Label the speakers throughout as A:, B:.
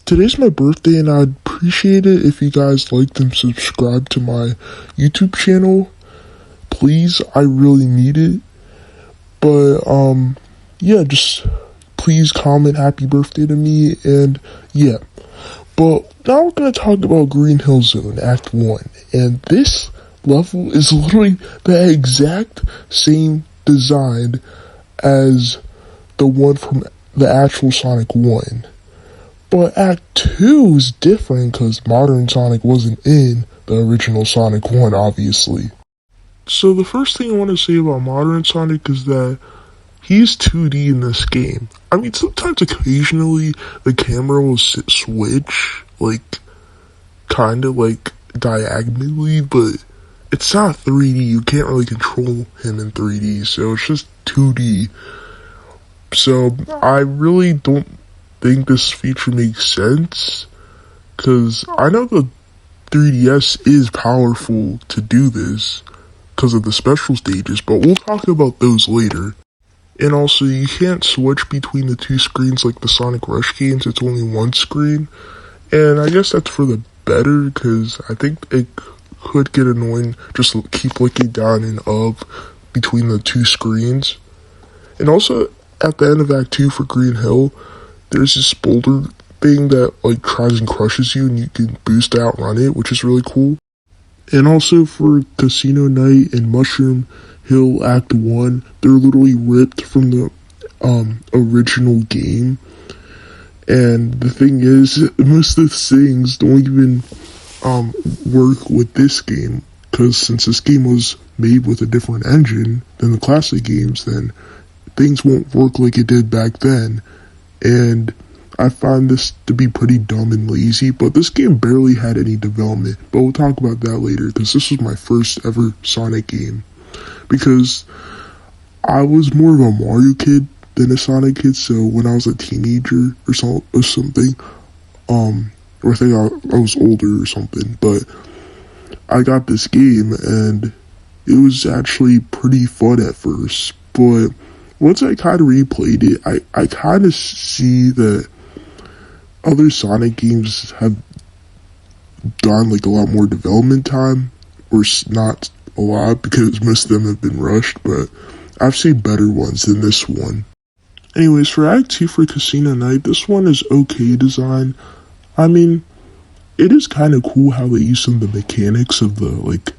A: Today's my birthday, and I'd appreciate it if you guys liked and subscribe to my YouTube channel. Please, I really need it. But, yeah, just please comment happy birthday to me, and yeah. But now we're going to talk about Green Hill Zone, Act 1. And this level is literally the exact same design as the one from the actual Sonic 1. But Act 2 is different because modern Sonic wasn't in the original Sonic 1, obviously. So the first thing I want to say about modern Sonic is that he's 2D in this game. I mean, sometimes occasionally the camera will switch, like, kind of like diagonally, but it's not 3D. You can't really control him in 3D, so it's just 2D. So I really don't think this feature makes sense, because I know the 3DS is powerful to do this because of the special stages, but we'll talk about those later. And also, you can't switch between the two screens like the Sonic Rush games. It's only one screen, and I guess that's for the better, because I think it could get annoying just keep looking down and up between the two screens. And also, at the end of Act 2 for Green Hill, there's this boulder thing that like tries and crushes you, and you can boost out, run it, which is really cool. And also for Casino Night and Mushroom Hill Act 1, they're literally ripped from the original game. And the thing is, most of the things don't even work with this game, because since this game was made with a different engine than the classic games, then things won't work like it did back then. And I find this to be pretty dumb and lazy, but this game barely had any development. But we'll talk about that later, because this was my first ever Sonic game. Because I was more of a Mario kid than a Sonic kid, so when I was a teenager or something, or I think I was older or something, but I got this game, and it was actually pretty fun at first. But once I kind of replayed it, I kind of see that other Sonic games have gone like a lot more development time, or not a lot, because most of them have been rushed, but I've seen better ones than this one. Anyways, for Act 2 for Casino Night, this one is okay design. I mean, it is kind of cool how they use some of the mechanics of the like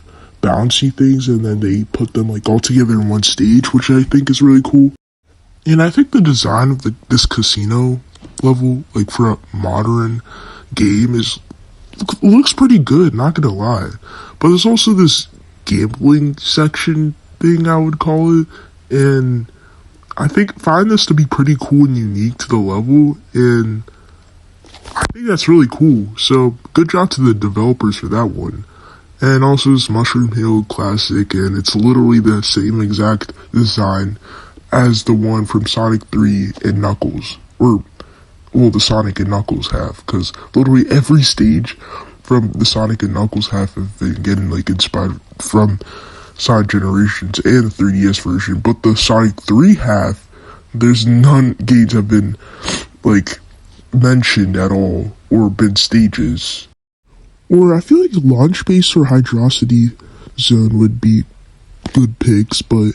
A: bouncy things, and then they put them like all together in one stage, which I think is really cool. And I think the design of this casino level, like for a modern game, looks pretty good, not gonna lie. But there's also this gambling section thing, I would call it, and I find this to be pretty cool and unique to the level, and I think that's really cool. So good job to the developers for that one. And also this Mushroom Hill Classic, and it's literally the same exact design as the one from Sonic 3 and Knuckles, or well, the Sonic and Knuckles have, because literally every stage from the Sonic and Knuckles have been getting like inspired from Sonic Generations and the 3DS version, but the Sonic 3 half, there's none games have been like mentioned at all, or been stages. Or I feel like Launch Base or Hydrocity Zone would be good picks, but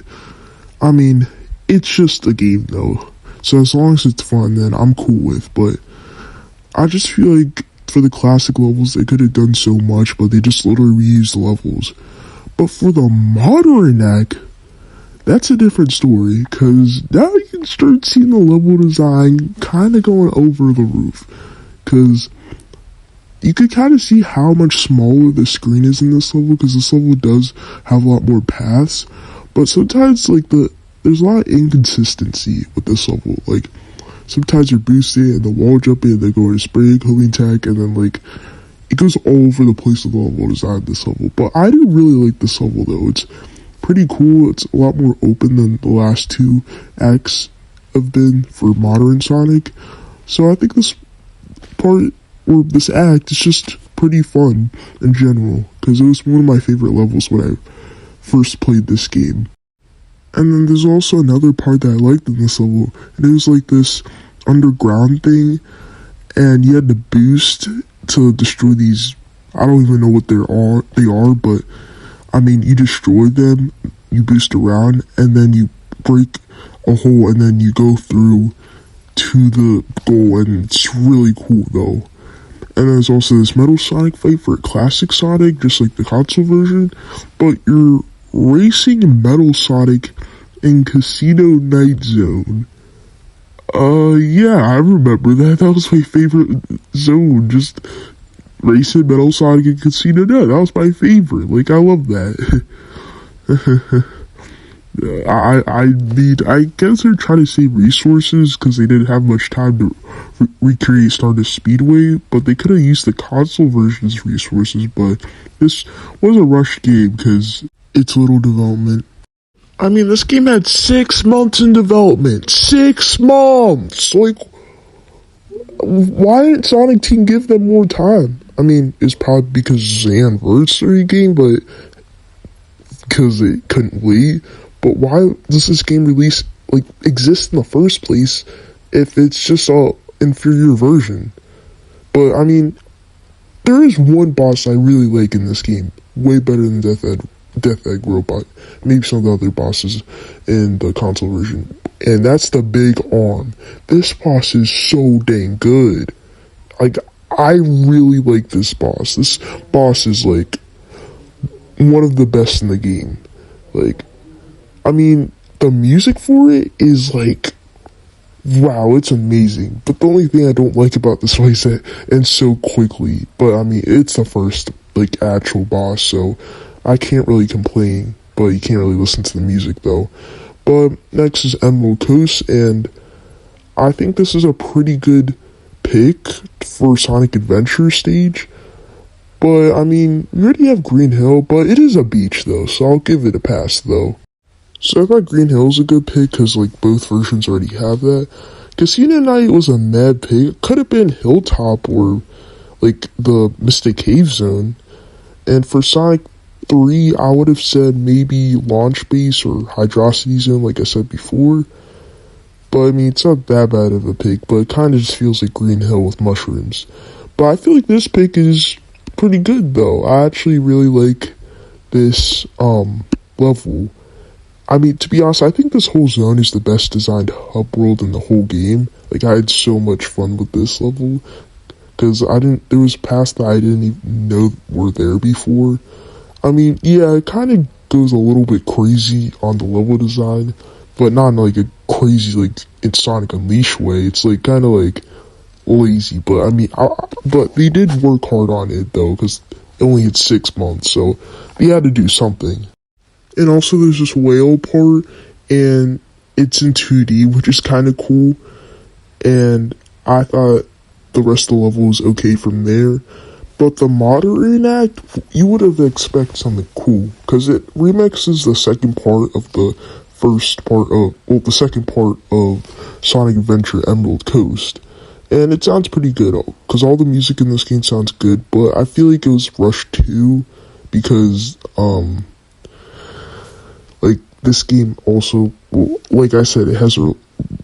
A: I mean, it's just a game though, so as long as it's fun, then I'm cool with. But I just feel like for the classic levels, they could have done so much, but they just literally reused levels. But for the modern act, that's a different story, because now you can start seeing the level design kind of going over the roof, because you could kind of see how much smaller the screen is in this level, because this level does have a lot more paths, but sometimes like there's a lot of inconsistency with this level. Like sometimes you're boosting and the wall jumping, and they go to spray cooling tech, and then like it goes all over the place with the level design this level. But I do really like this level though. It's pretty cool. It's a lot more open than the last two acts have been for modern Sonic. So I think this part, or this act, is just pretty fun in general, because it was one of my favorite levels when I first played this game. And then there's also another part that I liked in this level, and it was like this underground thing, and you had to boost to destroy these. I don't even know what they are, but I mean, you destroy them, you boost around, and then you break a hole, and then you go through to the goal, and it's really cool though. And there's also this Metal Sonic fight for Classic Sonic, just like the console version, but you're racing Metal Sonic in Casino Night Zone. Yeah, I remember that. That was my favorite zone. Just racing Metal Sonic and Casino Night. That was my favorite. Like, I love that. I guess they're trying to save resources because they didn't have much time to recreate Stardust Speedway, but they could have used the console version's resources, but this was a rushed game because it's little development. I mean, this game had 6 months in development. 6 months! Like, why didn't Sonic Team give them more time? I mean, it's probably because it's the anniversary game, but because it couldn't wait. But why does this game exist in the first place if it's just a inferior version? But I mean, there is one boss I really like in this game, way better than Death Egg Robot, maybe some of the other bosses in the console version, and that's the Big Arm. This boss is so dang good. Like, I really like this boss. This boss is like one of the best in the game. Like, I mean, the music for it is like, wow, it's amazing. But the only thing I don't like about this fight is that it ends so quickly. But I mean, it's the first like actual boss, so I can't really complain. But you can't really listen to the music though. But next is Emerald Coast, and I think this is a pretty good pick for Sonic Adventure stage. But I mean, we already have Green Hill, but it is a beach though, so I'll give it a pass though. So I thought Green Hill is a good pick because like both versions already have that. Casino Night was a mad pick. It could have been Hilltop or like the Mystic Cave Zone. And for Sonic 3, I would have said maybe Launch Base or Hydrocity Zone, like I said before. But I mean, it's not that bad of a pick, but it kind of just feels like Green Hill with mushrooms. But I feel like this pick is pretty good though. I actually really like this level. I mean, to be honest, I think this whole zone is the best designed hub world in the whole game. Like, I had so much fun with this level, because there was paths that I didn't even know were there before. I mean, yeah, it kind of goes a little bit crazy on the level design, but not in like a crazy, like, in Sonic Unleashed way. It's like, kind of like, lazy, but I mean, but they did work hard on it, though, because it only had 6 months, so they had to do something. And also there's this whale part, and it's in 2D, which is kind of cool, and I thought the rest of the level was okay from there. But the modern act, you would have expected something cool, because it remixes the second part of the second part of Sonic Adventure Emerald Coast. And it sounds pretty good, because all the music in this game sounds good, but I feel like it was rushed too, because, like, this game also, well, like I said, it has,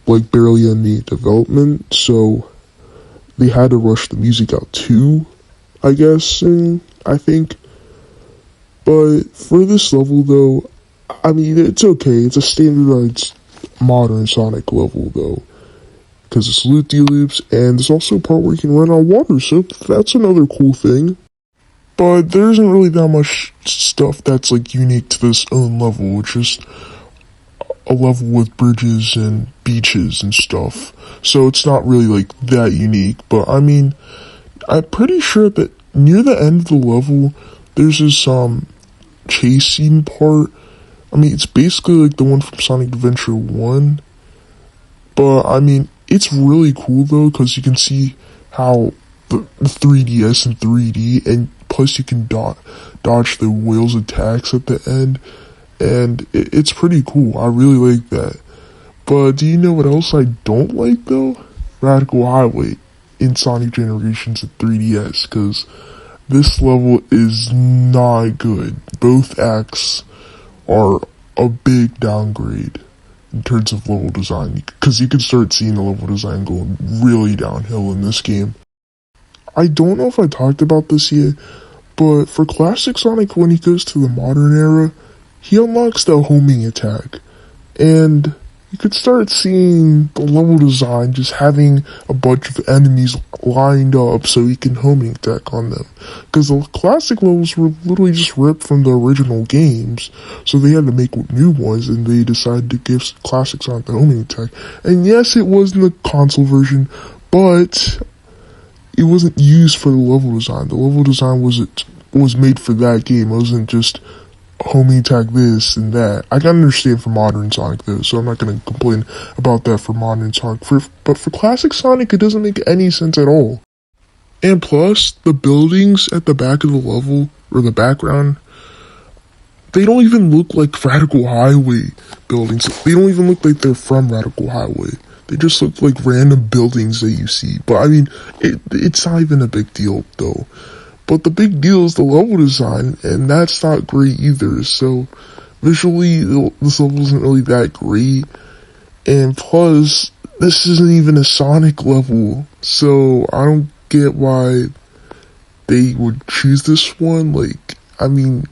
A: like, barely any development, so they had to rush the music out too, I guess, and I think. But for this level, though, I mean, it's okay. It's a standardized modern Sonic level, though, because it's loop-de-loops, and there's also a part where you can run on water, so that's another cool thing. But there isn't really that much stuff that's like unique to this own level. It's just a level with bridges and beaches and stuff. So it's not really like that unique. But I mean, I'm pretty sure that near the end of the level, there's this chase scene part. I mean, it's basically like the one from Sonic Adventure 1. But I mean, it's really cool though, because you can see how the 3DS and 3D, and plus you can dodge the whale's attacks at the end, and it's pretty cool. I really like that. But do you know what else I don't like though? Radical Highway in Sonic Generations and 3DS, because this level is not good. Both acts are a big downgrade. in terms of level design, because you can start seeing the level design going really downhill in this game. I don't know if I talked about this yet, but for Classic Sonic, when he goes to the modern era, he unlocks the homing attack, and you could start seeing the level design just having a bunch of enemies lined up so you can homing attack on them. Because the classic levels were literally just ripped from the original games, so they had to make new ones, and they decided to give Classic Sonic the homing attack. And yes, it was in the console version, but it wasn't used for the level design. The level design was made for that game. It wasn't just homing attack this and that. I can understand for modern Sonic though, so I'm not going to complain about that for modern Sonic. But for classic Sonic, it doesn't make any sense at all. And plus, the buildings at the back of the level, or the background, they don't even look like Radical Highway buildings. They don't even look like they're from Radical Highway. They just look like random buildings that you see. But I mean, it's not even a big deal though. But the big deal is the level design, and that's not great either. So visually, this level isn't really that great. And plus, this isn't even a Sonic level, so I don't get why they would choose this one. Like, I mean,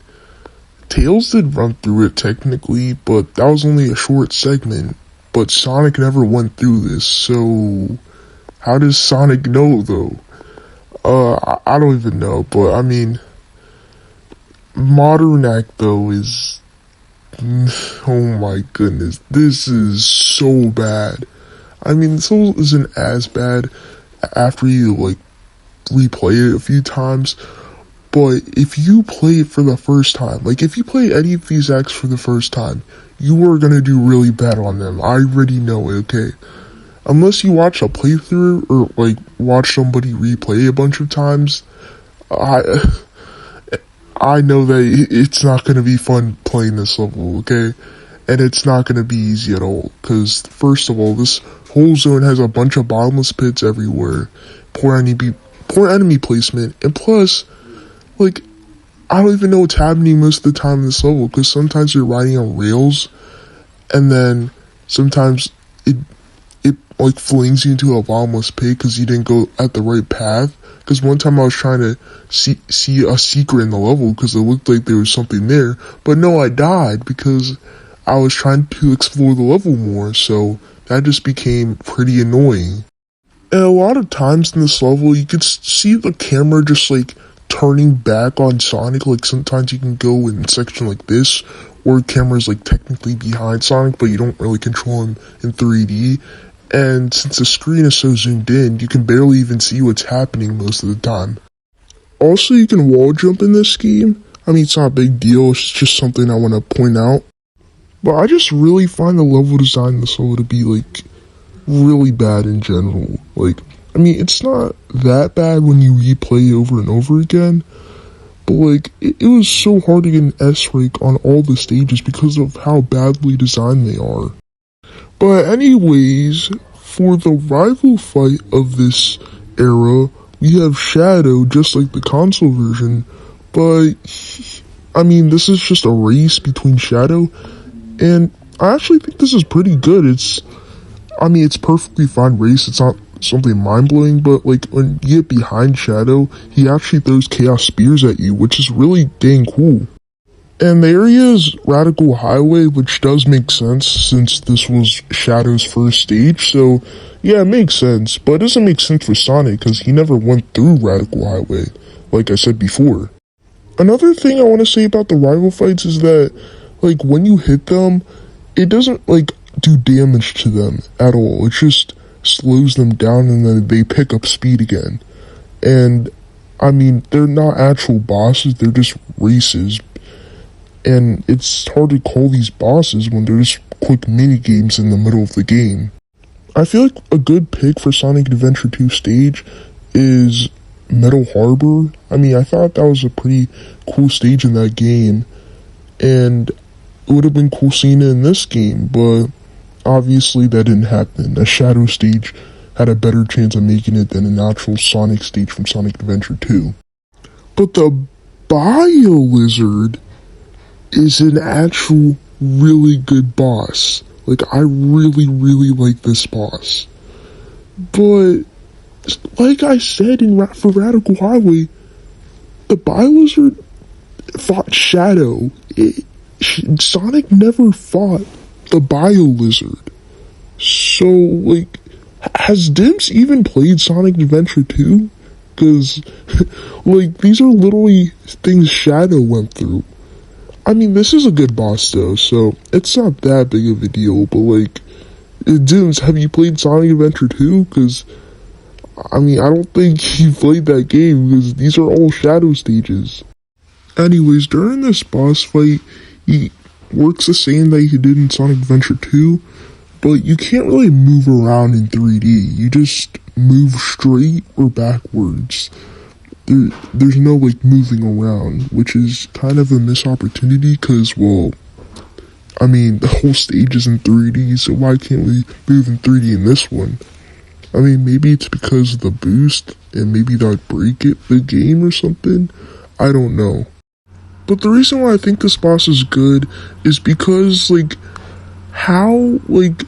A: Tails did run through it technically, but that was only a short segment. But Sonic never went through this, so how does Sonic know though? I don't even know, but I mean, Modern Act though is, oh my goodness, this is so bad. I mean, this level isn't as bad after you like replay it a few times, but if you play it for the first time, like if you play any of these acts for the first time, you are gonna do really bad on them. I already know it, okay? Unless you watch a playthrough or like watch somebody replay a bunch of times, I know that it's not going to be fun playing this level, okay? And it's not going to be easy at all, because first of all, this whole zone has a bunch of bottomless pits everywhere, poor enemy placement, and plus, like, I don't even know what's happening most of the time in this level, because sometimes you're riding on rails, and then sometimes it like flings you into a bottomless pit because you didn't go at the right path. Because one time I was trying to see a secret in the level because it looked like there was something there, but no, I died because I was trying to explore the level more, so that just became pretty annoying. And a lot of times in this level, you could see the camera just like turning back on Sonic. Like sometimes you can go in a section like this, where the camera's like technically behind Sonic, but you don't really control him in 3D. And since the screen is so zoomed in, you can barely even see what's happening most of the time. Also, you can wall jump in this game. I mean, it's not a big deal, it's just something I want to point out. But I just really find the level design in this level to be, like, really bad in general. Like, I mean, it's not that bad when you replay it over and over again, but, like, it was so hard to get an S rank on all the stages because of how badly designed they are. But anyways, for the rival fight of this era, we have Shadow, just like the console version, but, I mean, this is just a race between Shadow, and I actually think this is pretty good. It's perfectly fine race, it's not something mind-blowing, but, like, when you get behind Shadow, he actually throws Chaos Spears at you, which is really dang cool. And the area is Radical Highway, which does make sense since this was Shadow's first stage, so yeah, it makes sense, but it doesn't make sense for Sonic because he never went through Radical Highway, like I said before. Another thing I want to say about the rival fights is that, like, when you hit them, it doesn't, like, do damage to them at all. It just slows them down and then they pick up speed again. And, I mean, they're not actual bosses, they're just races. And it's hard to call these bosses when they're just quick mini-games in the middle of the game. I feel like a good pick for Sonic Adventure 2 stage is Metal Harbor. I mean, I thought that was a pretty cool stage in that game, and it would have been cool seeing it in this game, but obviously that didn't happen. A Shadow stage had a better chance of making it than an actual Sonic stage from Sonic Adventure 2. But the Bio Lizard is an actual really good boss. Like, I really, really like this boss. But, like I said for Radical Highway, the Bylizard fought Shadow. Sonic never fought the Bylizard. So, like, has Dimps even played Sonic Adventure 2? Because, like, these are literally things Shadow went through. I mean, this is a good boss, though, so it's not that big of a deal, but, like, Dimps, have you played Sonic Adventure 2? Because, I mean, I don't think you played that game, because these are all Shadow stages. Anyways, during this boss fight, he works the same that he did in Sonic Adventure 2, but you can't really move around in 3D. You just move straight or backwards. There's no, like, moving around, which is kind of a missed opportunity because, well, I mean, the whole stage is in 3D, so why can't we move in 3D in this one? I mean, maybe it's because of the boost, and maybe that would break the game or something. I don't know. But the reason why I think this boss is good is because, like, how, like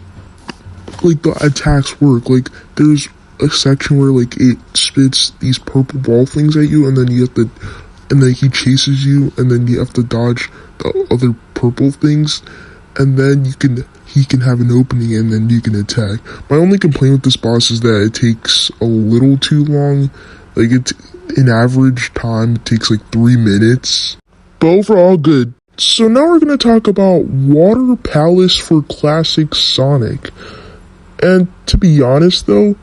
A: the attacks work. Like, there's a section where, like, it spits these purple ball things at you, and then he chases you, and then you have to dodge the other purple things, and then he can have an opening, and then you can attack. My only complaint with this boss is that it takes a little too long. Like, in average time, it takes like 3 minutes. But overall, good. So now we're going to talk about Water Palace for Classic Sonic. And to be honest though,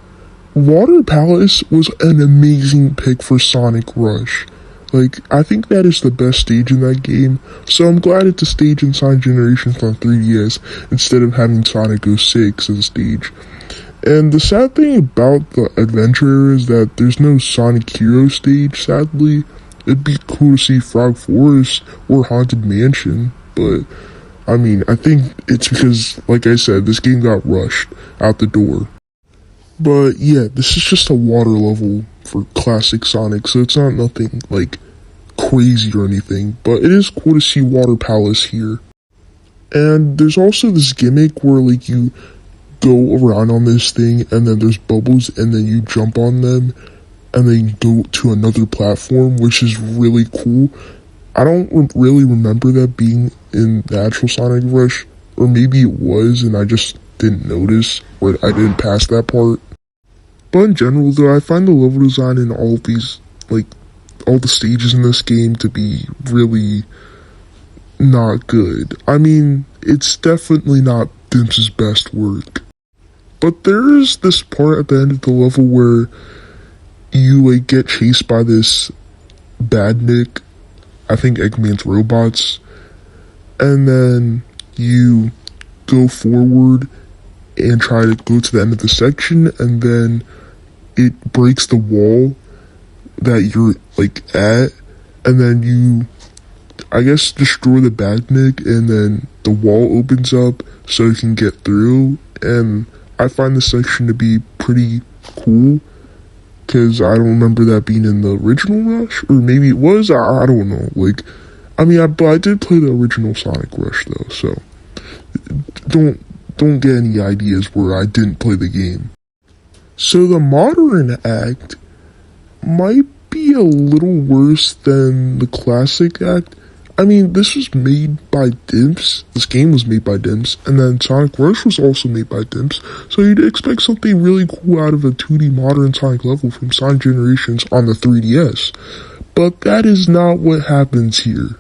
A: Water Palace was an amazing pick for Sonic Rush. Like, I think that is the best stage in that game, so I'm glad it's a stage in Sonic Generations on 3DS instead of having Sonic 06 as a stage. And the sad thing about the adventure is that there's no Sonic Hero stage, sadly. It'd be cool to see Frog Forest or Haunted Mansion, but I mean, I think it's because, like I said, this game got rushed out the door. But yeah, this is just a water level for classic Sonic, so it's not nothing like crazy or anything, but it is cool to see Water Palace here. And there's also this gimmick where, like, you go around on this thing and then there's bubbles and then you jump on them and then go to another platform, which is really cool. I don't really remember that being in the actual Sonic Rush, or maybe it was and I just didn't notice, or I didn't pass that part. But in general though, I find the level design in all of these, like, all the stages in this game to be really not good. I mean, it's definitely not Dimps' best work. But there's this part at the end of the level where you, like, get chased by this Badnik, I think Eggman's robots, and then you go forward and try to go to the end of the section, and then it breaks the wall that you're, like, at, and then you, I guess, destroy the Badnik, and then the wall opens up so you can get through, and I find this section to be pretty cool, because I don't remember that being in the original Rush, or maybe it was, I don't know, like, I mean, but I did play the original Sonic Rush, though, so don't get any ideas where I didn't play the game. So the modern act might be a little worse than the classic act. I mean, this was made by Dimps. This game was made by Dimps, and then Sonic Rush was also made by Dimps, so you'd expect something really cool out of a 2D modern Sonic level from Sonic Generations on the 3DS. But that is not what happens here.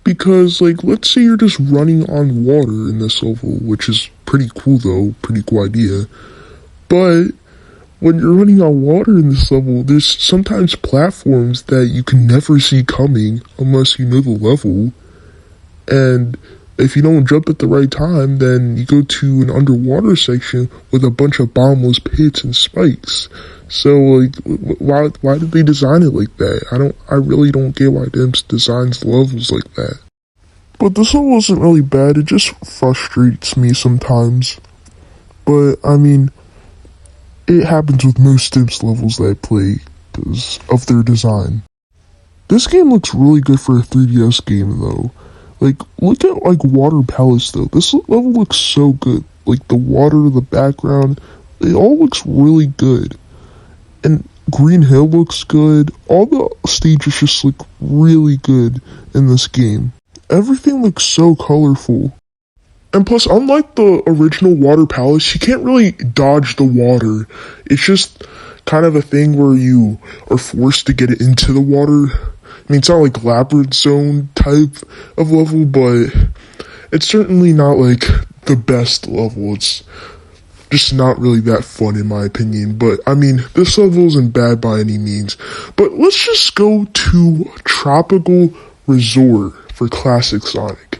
A: Because, like, let's say you're just running on water in this level, which is pretty cool though, pretty cool idea. But when you're running on water in this level, there's sometimes platforms that you can never see coming unless you know the level. And if you don't jump at the right time, then you go to an underwater section with a bunch of bottomless pits and spikes. So, like, why did they design it like that? I really don't get why Dimps designs levels like that. But this level isn't really bad, it just frustrates me sometimes. But, I mean, it happens with most Dimps levels that I play because of their design. This game looks really good for a 3DS game though. Like, look at, like, Water Palace, though. This level looks so good. Like, the water, the background, it all looks really good. And Green Hill looks good. All the stages just look really good in this game. Everything looks so colorful. And plus, unlike the original Water Palace, you can't really dodge the water. It's just kind of a thing where you are forced to get it into the water. I mean, it's not like Labyrinth Zone type of level, but it's certainly not like the best level. It's just not really that fun in my opinion. But I mean, this level isn't bad by any means. But let's just go to Tropical Resort for Classic Sonic.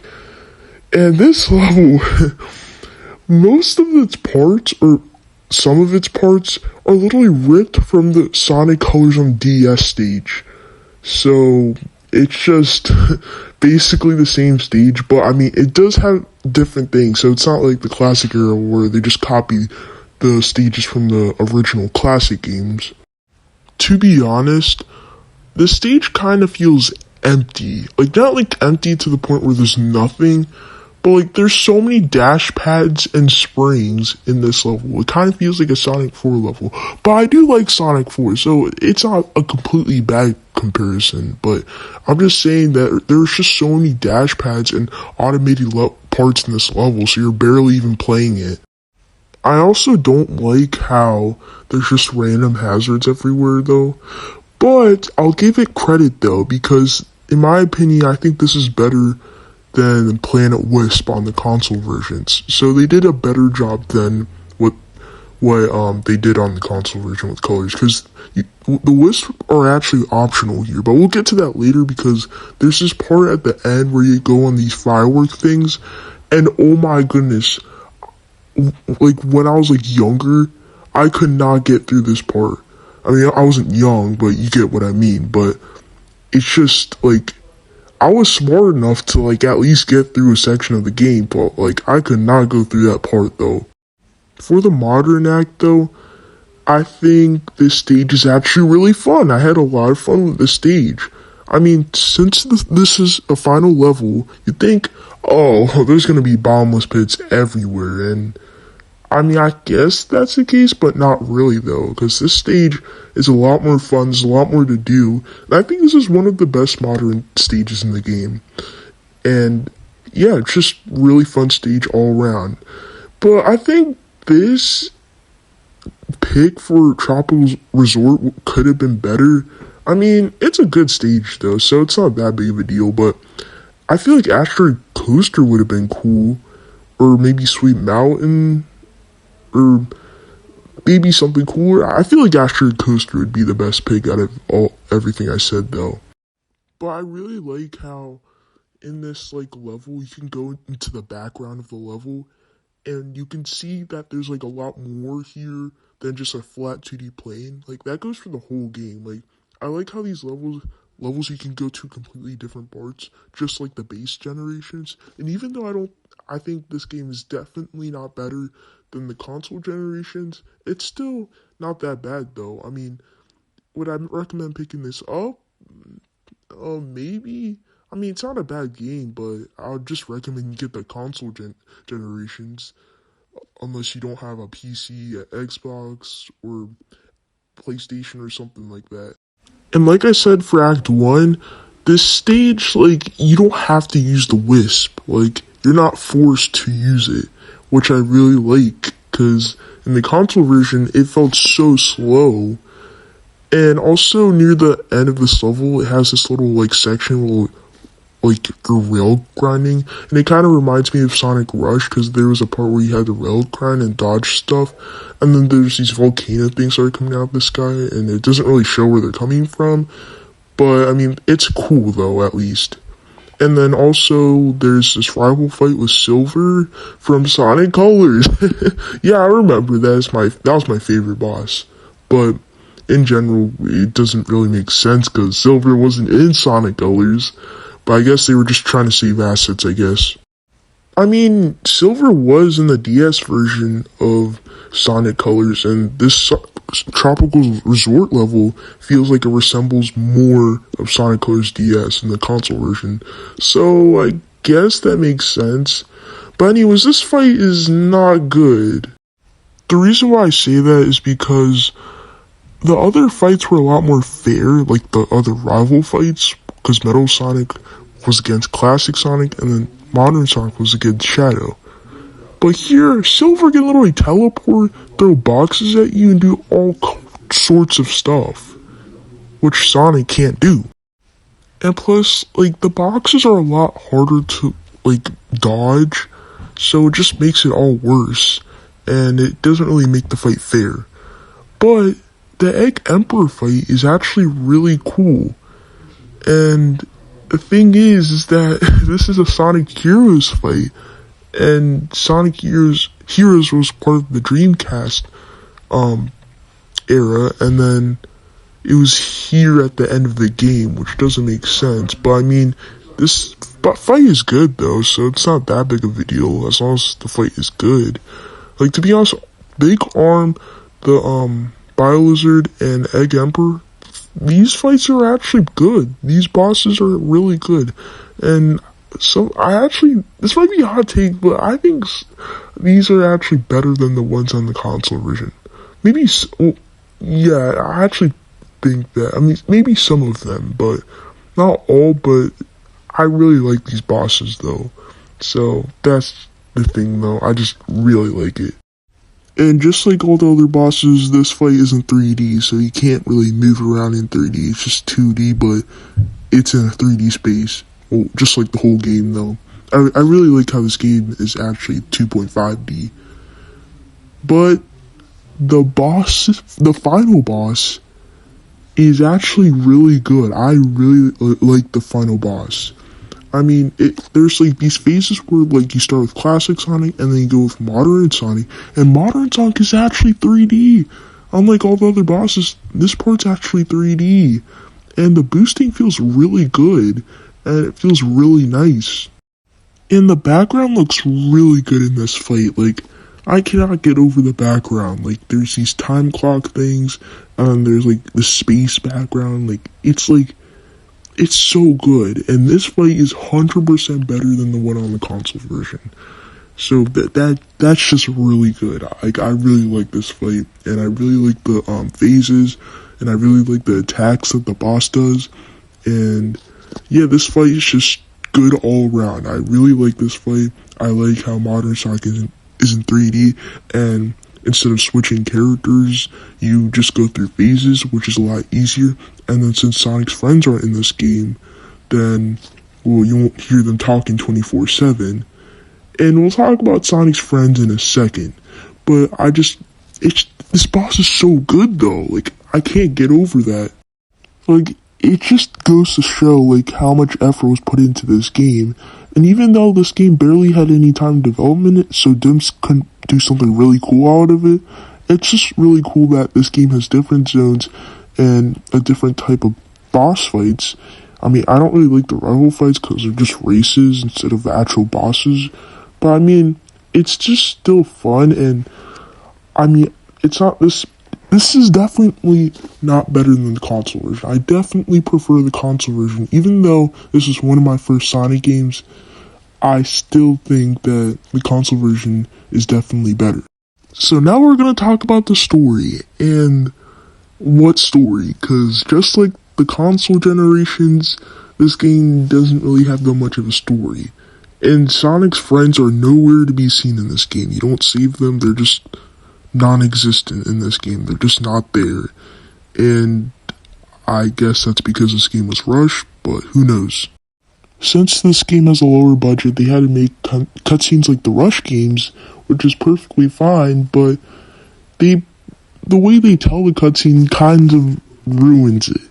A: And this level, most of its parts, or some of its parts, are literally ripped from the Sonic Colors on DS stage. So it's just basically the same stage, but I mean, it does have different things. So it's not like the classic era where they just copy the stages from the original classic games. To be honest, the stage kind of feels empty. Like, not like empty to the point where there's nothing, but like there's so many dash pads and springs in this level. It kind of feels like a Sonic 4 level. But I do like Sonic 4, so it's not a completely bad comparison. But I'm just saying that there's just so many dash pads and automated parts in this level, so you're barely even playing it. I also don't like how there's just random hazards everywhere though. But I'll give it credit though, because in my opinion, I think this is better than Planet Wisp on the console versions. So they did a better job than what they did on the console version with colors, because the Wisps are actually optional here, but we'll get to that later because there's this part at the end where you go on these firework things, and oh my goodness, like when I was like younger, I could not get through this part. I mean, I wasn't young, but you get what I mean. But it's just like, I was smart enough to like at least get through a section of the game, but like I could not go through that part though. For the modern act though, I think this stage is actually really fun. I had a lot of fun with this stage. I mean, since this is a final level, you'd think, oh, there's gonna be bottomless pits everywhere, and I mean, I guess that's the case, but not really though, because this stage is a lot more fun, there's a lot more to do, and I think this is one of the best modern stages in the game. And yeah, it's just really fun stage all around. But I think this pick for Tropical Resort could have been better. I mean, it's a good stage though, so it's not that big of a deal, but I feel like Asteroid Coaster would have been cool, or maybe Sweet Mountain, or maybe something cooler. I feel like Asteroid Coaster would be the best pick out of everything I said though. But I really like how in this like level you can go into the background of the level and you can see that there's like a lot more here than just a flat 2D plane. Like that goes for the whole game. Like I like how these levels you can go to completely different parts, just like the base generations. And even though I think this game is definitely not better than the console generations, it's still not that bad though. I mean, would I recommend picking this up? Maybe. I mean, it's not a bad game, but I would just recommend you get the console generations, unless you don't have a PC, a Xbox, or PlayStation or something like that. And like I said for Act 1, this stage, like, you don't have to use the Wisp. Like, you're not forced to use it, which I really like, because in the console version, it felt so slow. And also, near the end of this level, it has this little, like, section where, like, you're rail grinding, and it kind of reminds me of Sonic Rush, because there was a part where you had to rail grind and dodge stuff, and then there's these volcano things that are coming out of the sky, and it doesn't really show where they're coming from, but, I mean, it's cool, though, at least. And then also, there's this rival fight with Silver from Sonic Colors. Yeah, I remember that was my favorite boss, but in general, it doesn't really make sense, because Silver wasn't in Sonic Colors. But I guess they were just trying to save assets, I guess. I mean, Silver was in the DS version of Sonic Colors, and this Tropical Resort level feels like it resembles more of Sonic Colors DS in the console version. So I guess that makes sense. But anyways, this fight is not good. The reason why I say that is because the other fights were a lot more fair, like the other rival fights, because Metal Sonic was against Classic Sonic, and then Modern Sonic was against Shadow. But here, Silver can literally teleport, throw boxes at you, and do all sorts of stuff, which Sonic can't do. And plus, like, the boxes are a lot harder to, like, dodge, so it just makes it all worse, and it doesn't really make the fight fair. But the Egg Emperor fight is actually really cool, and the thing is that this is a Sonic Heroes fight, and Sonic Heroes was part of the Dreamcast era, and then it was here at the end of the game, which doesn't make sense. But I mean, this fight is good though, so it's not that big of a deal as long as the fight is good. Like, to be honest, Big Arm, the Biolizard, and Egg Emperor, these fights are actually good. These bosses are really good, and so this might be a hot take, but I think these are actually better than the ones on the console version. Maybe, yeah, I actually think that. I mean, maybe some of them, but not all. But I really like these bosses though, so that's the thing though. I just really like it. And just like all the other bosses, this fight isn't 3D, so you can't really move around in 3D. It's just 2D, but it's in a 3D space. Well, just like the whole game, though. I really like how this game is actually 2.5D. But the final boss, is actually really good. I really like the final boss. I mean, there's like these phases where like you start with Classic Sonic and then you go with Modern Sonic, and Modern Sonic is actually 3D. Unlike all the other bosses, this part's actually 3D, and the boosting feels really good, and it feels really nice. And the background looks really good in this fight. Like, I cannot get over the background. Like, there's these time clock things, and there's like the space background. Like, it's so good, and this fight is 100% better than the one on the console version. So that's just really good. I really like this fight, and I really like the phases, and I really like the attacks that the boss does. And yeah, this fight is just good all around. I really like this fight. I like how Modern Sonic is in 3D, and instead of switching characters, you just go through phases, which is a lot easier. And then since Sonic's friends are in this game, then, well, you won't hear them talking 24/7. And we'll talk about Sonic's friends in a second. But this boss is so good though. Like, I can't get over that. Like, it just goes to show, like, how much effort was put into this game. And even though this game barely had any time development, so Dimps couldn't do something really cool out of it, it's just really cool that this game has different zones and a different type of boss fights. I mean, I don't really like the rival fights because they're just races instead of actual bosses. But I mean, it's just still fun, and I mean, it's not this. This is definitely not better than the console version. I definitely prefer the console version. Even though this is one of my first Sonic games, I still think that the console version is definitely better. So now we're going to talk about the story. And what story? Because just like the console generations, this game doesn't really have that much of a story. And Sonic's friends are nowhere to be seen in this game. You don't save them, they're just non-existent in this game. They're just not there. And I guess that's because this game was rushed, but who knows. Since this game has a lower budget, they had to make cutscenes like the Rush games, which is perfectly fine, but the way they tell the cutscene kind of ruins it.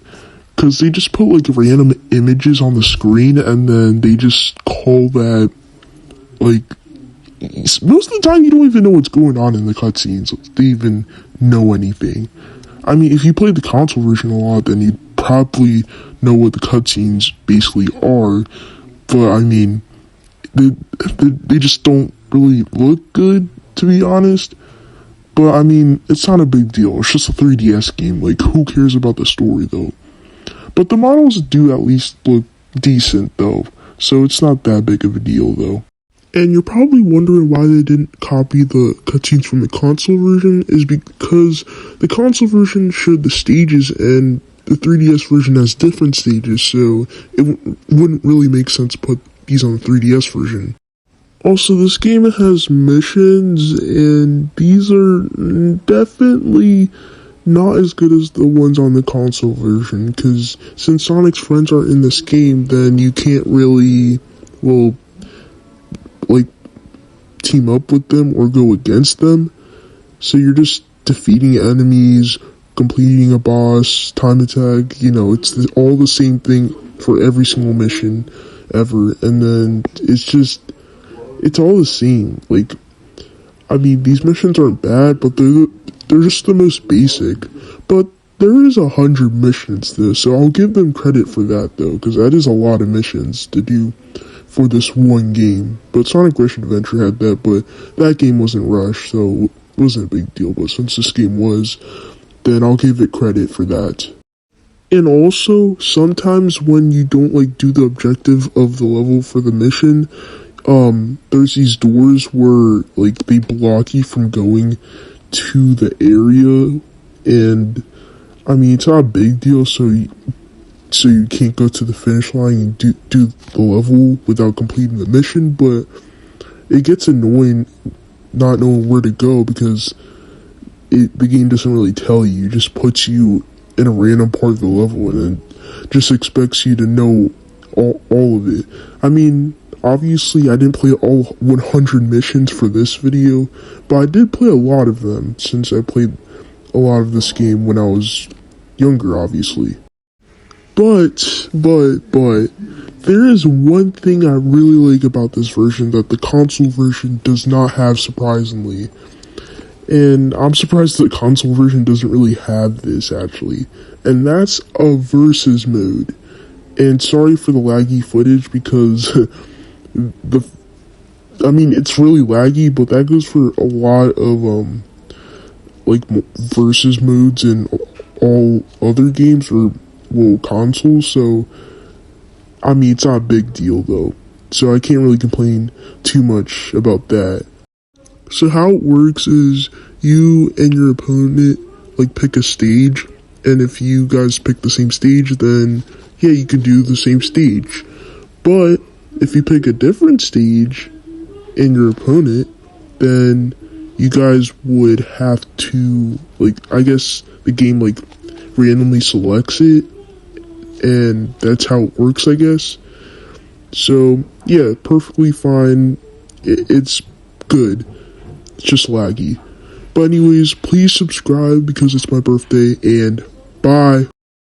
A: Because they just put like random images on the screen, and then they just call that, like, most of the time you don't even know what's going on in the cutscenes. They even know anything. I mean, if you played the console version a lot, then you'd probably know what the cutscenes basically are. But I mean, they just don't really look good, to be honest. But I mean, it's not a big deal. It's just a 3DS game. Like, who cares about the story though? But the models do at least look decent though. so it's not that big of a deal though. And you're probably wondering why they didn't copy the cutscenes from the console version is because the console version showed the stages and the 3DS version has different stages, so it wouldn't really make sense to put these on the 3DS version. Also, this game has missions, and these are definitely not as good as the ones on the console version, because since Sonic's friends are in this game, then you can't really, well, like, team up with them or go against them. So you're just defeating enemies, completing a boss, time attack, it's all the same thing for every single mission ever. And then it's all the same. Like, I mean, these missions aren't bad, but they're just the most basic. But there is 100 missions though, so I'll give them credit for that though, because that is a lot of missions to do for this one game. But Sonic Rush Adventure had that, but that game wasn't rushed, so it wasn't a big deal. But since this game was, then I'll give it credit for that. And also, sometimes when you don't do the objective of the level for the mission, there's these doors where they block you from going to the area, and I mean it's not a big deal, so you can't go to the finish line and do the level without completing the mission, but it gets annoying not knowing where to go because the game doesn't really tell you. It just puts you in a random part of the level and then just expects you to know all of it. I mean, obviously I didn't play all 100 missions for this video, but I did play a lot of them since I played a lot of this game when I was younger, obviously. But, there is one thing I really like about this version that the console version does not have, surprisingly. And I'm surprised the console version doesn't really have this, actually. And that's a versus mode. And sorry for the laggy footage, because it's really laggy, but that goes for a lot of, versus modes in all other games, or consoles, so I mean it's not a big deal though, so I can't really complain too much about that. So how it works is you and your opponent pick a stage, and if you guys pick the same stage, then yeah, you can do the same stage. But if you pick a different stage and your opponent, then you guys would have to I guess the game randomly selects it, and that's how it works, I guess. So yeah, perfectly fine. It's good. It's just laggy. But anyways, please subscribe because it's my birthday, and bye.